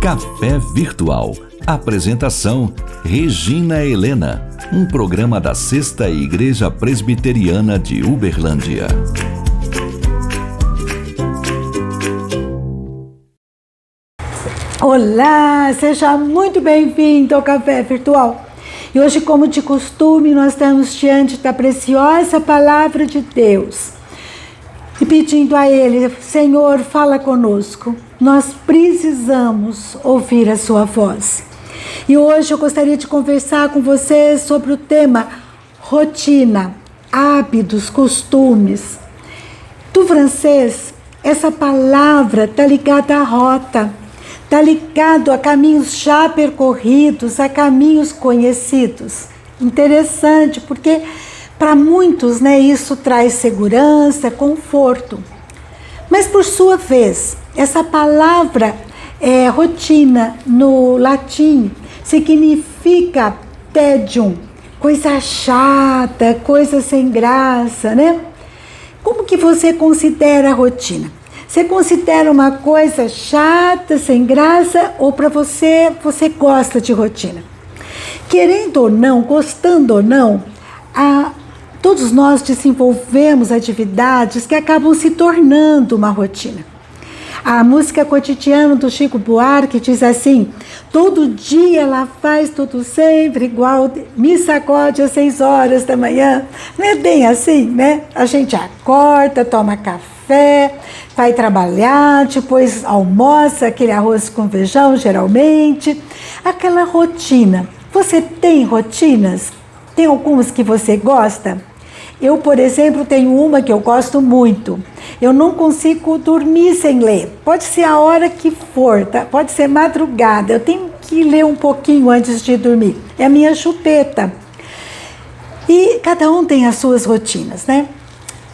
Café Virtual. Apresentação: Regina Helena. Um programa da Sexta Igreja Presbiteriana de Uberlândia. Olá, seja muito bem-vindo ao Café Virtual. E hoje, como de costume, nós estamos diante da preciosa Palavra de Deus e pedindo a Ele: Senhor, fala conosco. Nós precisamos ouvir a sua voz. E hoje eu gostaria de conversar com você sobre o tema rotina, hábitos, costumes. Do francês, essa palavra está ligada à rota, está ligado a caminhos já percorridos, a caminhos conhecidos. Interessante, porque para muitos, isso traz segurança, conforto. Mas por sua vez, essa palavra rotina no latim significa tédium, coisa chata, coisa sem graça, né? Como que você considera a rotina? Você considera uma coisa chata, sem graça, ou para você gosta de rotina? Querendo ou não, gostando ou não, todos nós desenvolvemos atividades que acabam se tornando uma rotina. A música cotidiana do Chico Buarque diz assim: todo dia ela faz tudo sempre igual, me sacode às 6 horas da manhã. Não é bem assim, né? A gente acorda, toma café, vai trabalhar, depois almoça aquele arroz com feijão, geralmente. Aquela rotina. Você tem rotinas? Tem algumas que você gosta? Eu, por exemplo, tenho uma que eu gosto muito. Eu não consigo dormir sem ler. Pode ser a hora que for, tá? Pode ser madrugada. Eu tenho que ler um pouquinho antes de dormir. É a minha chupeta. E cada um tem as suas rotinas, né?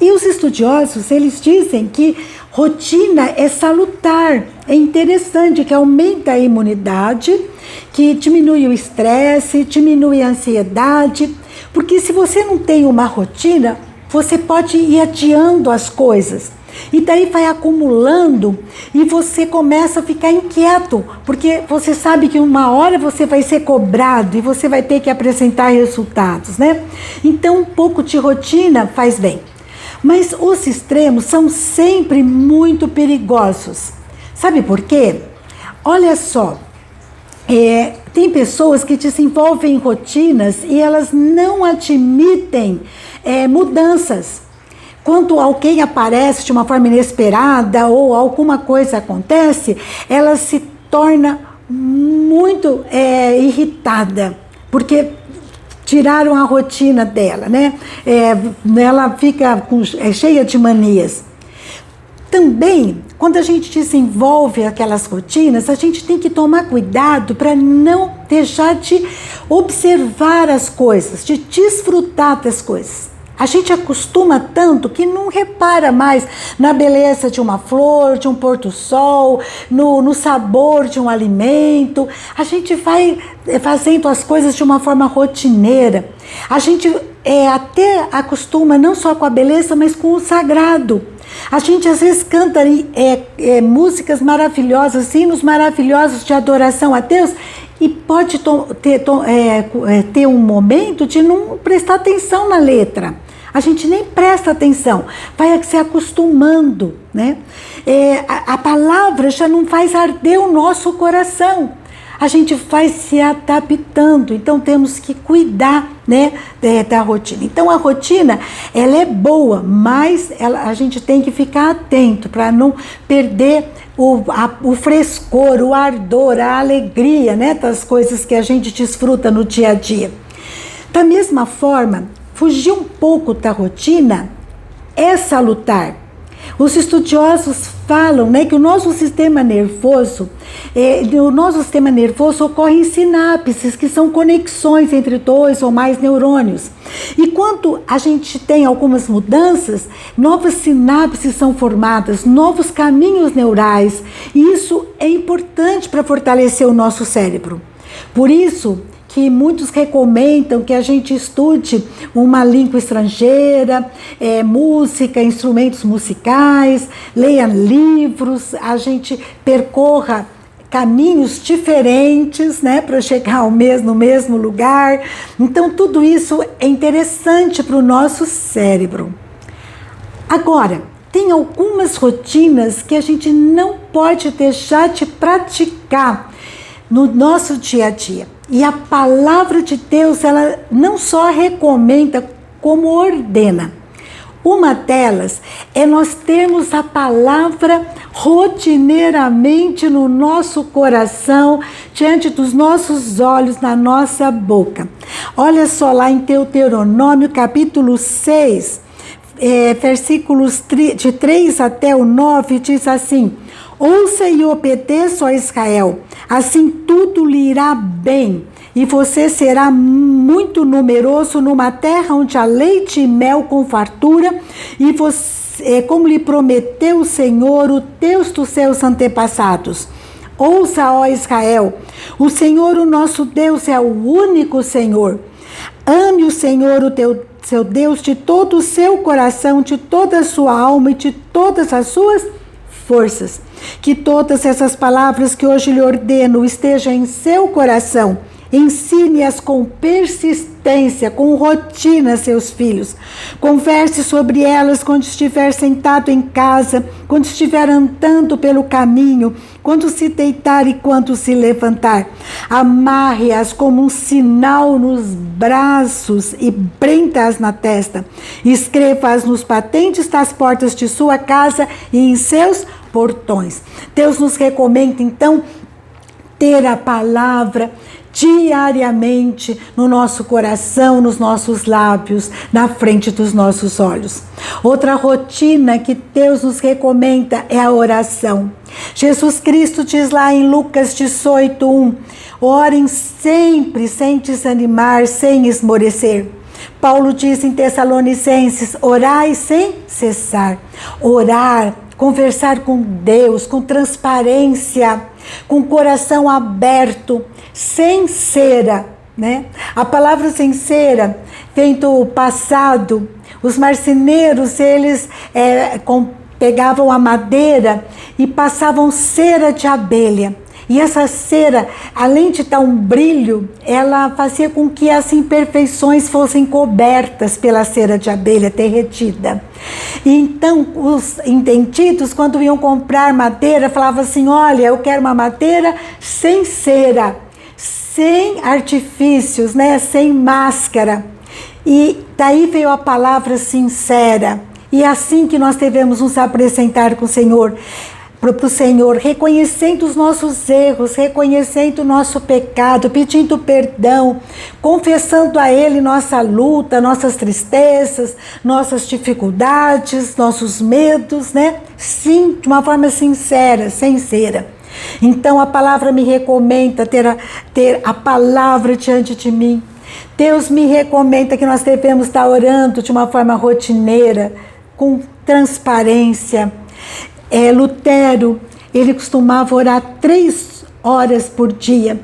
E os estudiosos, eles dizem que rotina é salutar, é interessante, que aumenta a imunidade, que diminui o estresse, diminui a ansiedade, porque se você não tem uma rotina, você pode ir adiando as coisas, e daí vai acumulando, e você começa a ficar inquieto, porque você sabe que uma hora você vai ser cobrado, e você vai ter que apresentar resultados, né? Então um pouco de rotina faz bem. Mas os extremos são sempre muito perigosos. Sabe por quê? Olha só, tem pessoas que desenvolvem rotinas e elas não admitem mudanças. Quando alguém aparece de uma forma inesperada ou alguma coisa acontece, ela se torna muito irritada, porque tiraram a rotina dela, né? Ela fica cheia de manias. Também, quando a gente desenvolve aquelas rotinas, a gente tem que tomar cuidado para não deixar de observar as coisas, de desfrutar das coisas. A gente acostuma tanto que não repara mais na beleza de uma flor, de um pôr do sol, no sabor de um alimento. A gente vai fazendo as coisas de uma forma rotineira. A gente até acostuma não só com a beleza, mas com o sagrado. A gente às vezes canta músicas maravilhosas, hinos maravilhosos de adoração a Deus, e pode ter um momento de não prestar atenção na letra. A gente nem presta atenção, vai se acostumando, né? A palavra já não faz arder o nosso coração. A gente vai se adaptando, então temos que cuidar, né, da rotina. Então a rotina, ela é boa, mas a gente tem que ficar atento para não perder o frescor, o ardor, a alegria, né, das coisas que a gente desfruta no dia a dia. Da mesma forma, fugir um pouco da rotina é salutar. Os estudiosos falam, né, que o nosso sistema nervoso ocorre em sinapses, que são conexões entre 2 ou mais neurônios. E quando a gente tem algumas mudanças, novas sinapses são formadas, novos caminhos neurais, e isso é importante para fortalecer o nosso cérebro. Por isso que muitos recomendam que a gente estude uma língua estrangeira, música, instrumentos musicais, leia livros, a gente percorra caminhos diferentes, né, para chegar no mesmo lugar. Então, tudo isso é interessante para o nosso cérebro. Agora, tem algumas rotinas que a gente não pode deixar de praticar no nosso dia a dia. E a palavra de Deus, ela não só recomenda, como ordena. Uma delas é nós termos a palavra rotineiramente no nosso coração, diante dos nossos olhos, na nossa boca. Olha só lá em Deuteronômio, capítulo 6, versículos de 3 até o 9, diz assim: ouça e obedeça, ó Israel, assim tudo lhe irá bem, e você será muito numeroso numa terra onde há leite e mel com fartura, e você, como lhe prometeu o Senhor, o Deus dos seus antepassados. Ouça, ó Israel, o Senhor, o nosso Deus, é o único Senhor. Ame o Senhor, seu Deus, de todo o seu coração, de toda a sua alma e de todas as suas forças. Que todas essas palavras que hoje lhe ordeno estejam em seu coração. Ensine-as com persistência, com rotina, seus filhos. Converse sobre elas quando estiver sentado em casa, quando estiver andando pelo caminho, quando se deitar e quando se levantar. Amarre-as como um sinal nos braços e prenda-as na testa. Escreva-as nos batentes das portas de sua casa e em seus portões. Deus nos recomenda, então, ter a palavra diariamente no nosso coração, nos nossos lábios, na frente dos nossos olhos. Outra rotina que Deus nos recomenda é a oração. Jesus Cristo diz lá em Lucas 18:1, orem sempre, sem desanimar, sem esmorecer. Paulo diz em Tessalonicenses, orai sem cessar. Orar, conversar com Deus, com transparência, com coração aberto, sem cera, né? A palavra sem cera vem do passado. Os marceneiros, eles pegavam a madeira e passavam cera de abelha. E essa cera, além de dar um brilho, ela fazia com que as imperfeições fossem cobertas pela cera de abelha derretida. E então, os entendidos, quando iam comprar madeira, falavam assim, olha, eu quero uma madeira sem cera, sem artifícios, né? Sem máscara. E daí veio a palavra sincera. E é assim que nós devemos nos apresentar com o Senhor, para o Senhor, reconhecendo os nossos erros, reconhecendo o nosso pecado, pedindo perdão, confessando a Ele nossa luta, nossas tristezas, nossas dificuldades, nossos medos, né? Sim, de uma forma sincera, sem cera. Então a palavra me recomenda ter a palavra diante de mim. Deus me recomenda que nós devemos estar orando de uma forma rotineira, com transparência. Lutero, ele costumava orar 3 horas por dia.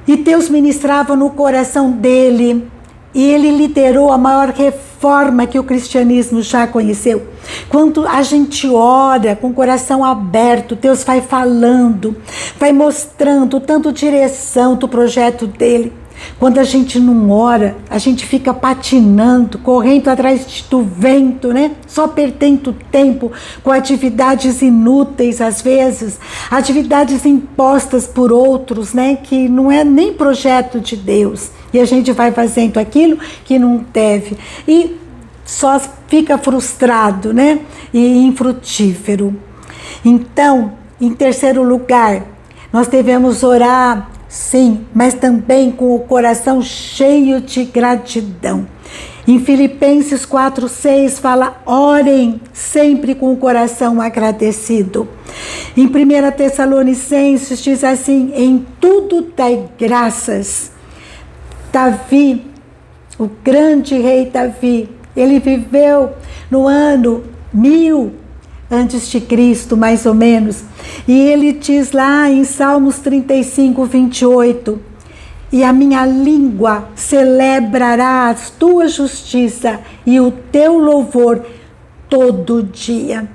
E Deus ministrava no coração dele. E ele liderou a maior reforma que o cristianismo já conheceu. Quando a gente ora com o coração aberto, Deus vai falando, vai mostrando tanto direção do projeto dele. Quando a gente não ora, a gente fica patinando, correndo atrás do vento, né? Só perdendo tempo com atividades inúteis, às vezes, atividades impostas por outros, né? Que não é nem projeto de Deus. E a gente vai fazendo aquilo que não deve. E só fica frustrado, né? E infrutífero. Então, em terceiro lugar, nós devemos orar, sim, mas também com o coração cheio de gratidão. Em Filipenses 4:6 fala, orem sempre com o coração agradecido. Em 1 Tessalonicenses diz assim, em tudo dai graças. Davi, o grande rei Davi, ele viveu no ano 1000 antes de Cristo, mais ou menos. E ele diz lá em Salmos 35:28, e a minha língua celebrará a tua justiça e o teu louvor todo dia.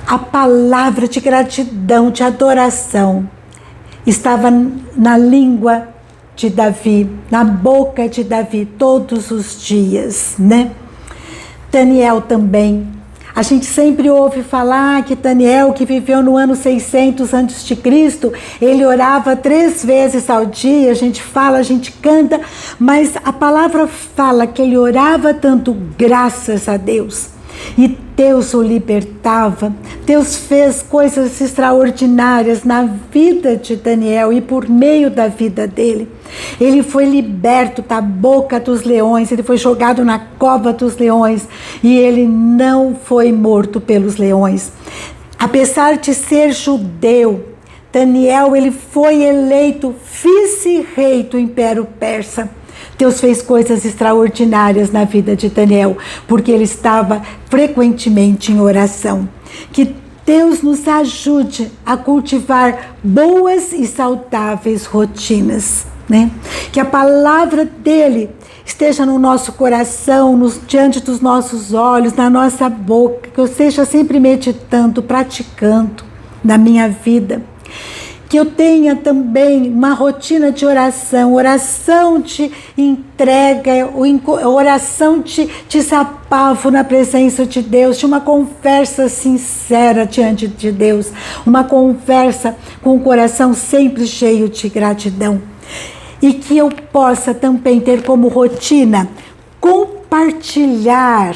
A palavra de gratidão, de adoração, estava na língua de Davi, na boca de Davi, todos os dias, né? Daniel também. A gente sempre ouve falar que Daniel, que viveu no ano 600 a.C., ele orava 3 vezes ao dia. A gente fala, a gente canta, mas a palavra fala que ele orava tanto graças a Deus. E Deus o libertava. Deus fez coisas extraordinárias na vida de Daniel e por meio da vida dele. Ele foi liberto da boca dos leões, ele foi jogado na cova dos leões e ele não foi morto pelos leões. Apesar de ser judeu, Daniel ele foi eleito vice-rei do Império Persa. Deus fez coisas extraordinárias na vida de Daniel, porque ele estava frequentemente em oração. Que Deus nos ajude a cultivar boas e saudáveis rotinas, né? Que a palavra dele esteja no nosso coração, diante dos nossos olhos, na nossa boca, que eu esteja sempre meditando, praticando na minha vida. Que eu tenha também uma rotina de oração de entrega, oração de desabafo na presença de Deus, de uma conversa sincera diante de Deus, uma conversa com o coração sempre cheio de gratidão. E que eu possa também ter como rotina compartilhar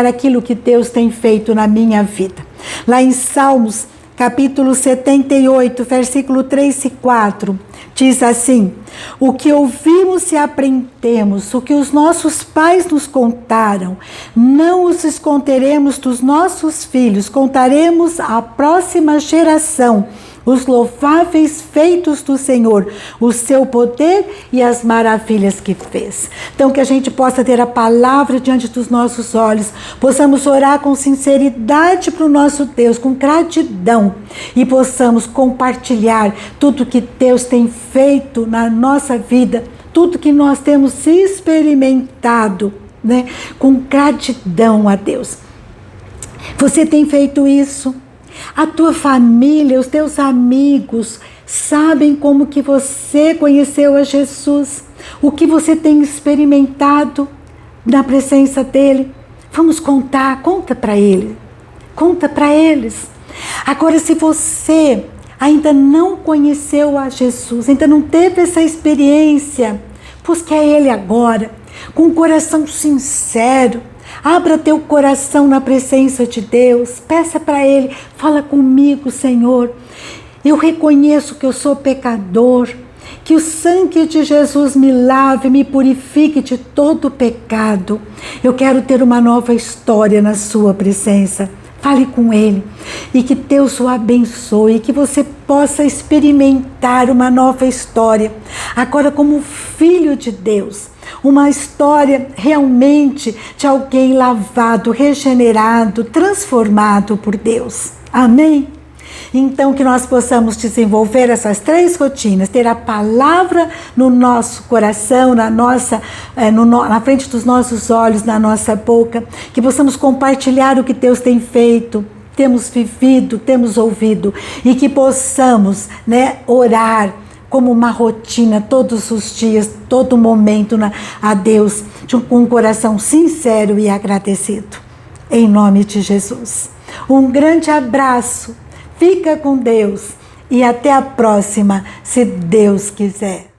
aquilo que Deus tem feito na minha vida. Lá em Salmos, capítulo 78, versículo 3 e 4, diz assim: o que ouvimos e aprendemos, o que os nossos pais nos contaram, não os esconderemos dos nossos filhos, contaremos à próxima geração os louváveis feitos do Senhor, o seu poder e as maravilhas que fez. Então que a gente possa ter a palavra diante dos nossos olhos, possamos orar com sinceridade para o nosso Deus, com gratidão, e possamos compartilhar tudo que Deus tem feito na nossa vida, tudo que nós temos experimentado, né, com gratidão a Deus. Você tem feito isso? A tua família, os teus amigos sabem como que você conheceu a Jesus, o que você tem experimentado na presença dele. Vamos conta para ele, conta para eles. Agora, se você ainda não conheceu a Jesus, ainda não teve essa experiência, busque a ele agora, com um coração sincero. Abra teu coração na presença de Deus, peça para Ele, fala comigo, Senhor. Eu reconheço que eu sou pecador, que o sangue de Jesus me lave, me purifique de todo pecado. Eu quero ter uma nova história na sua presença. Fale com Ele e que Deus o abençoe, que você possa experimentar uma nova história, agora como filho de Deus. Uma história realmente de alguém lavado, regenerado, transformado por Deus. Amém? Então que nós possamos desenvolver essas 3 rotinas, ter a palavra no nosso coração, na frente dos nossos olhos, na nossa boca, que possamos compartilhar o que Deus tem feito, temos vivido, temos ouvido, e que possamos, né, orar como uma rotina todos os dias, todo momento a Deus, com um coração sincero e agradecido. Em nome de Jesus. Um grande abraço, fica com Deus e até a próxima, se Deus quiser.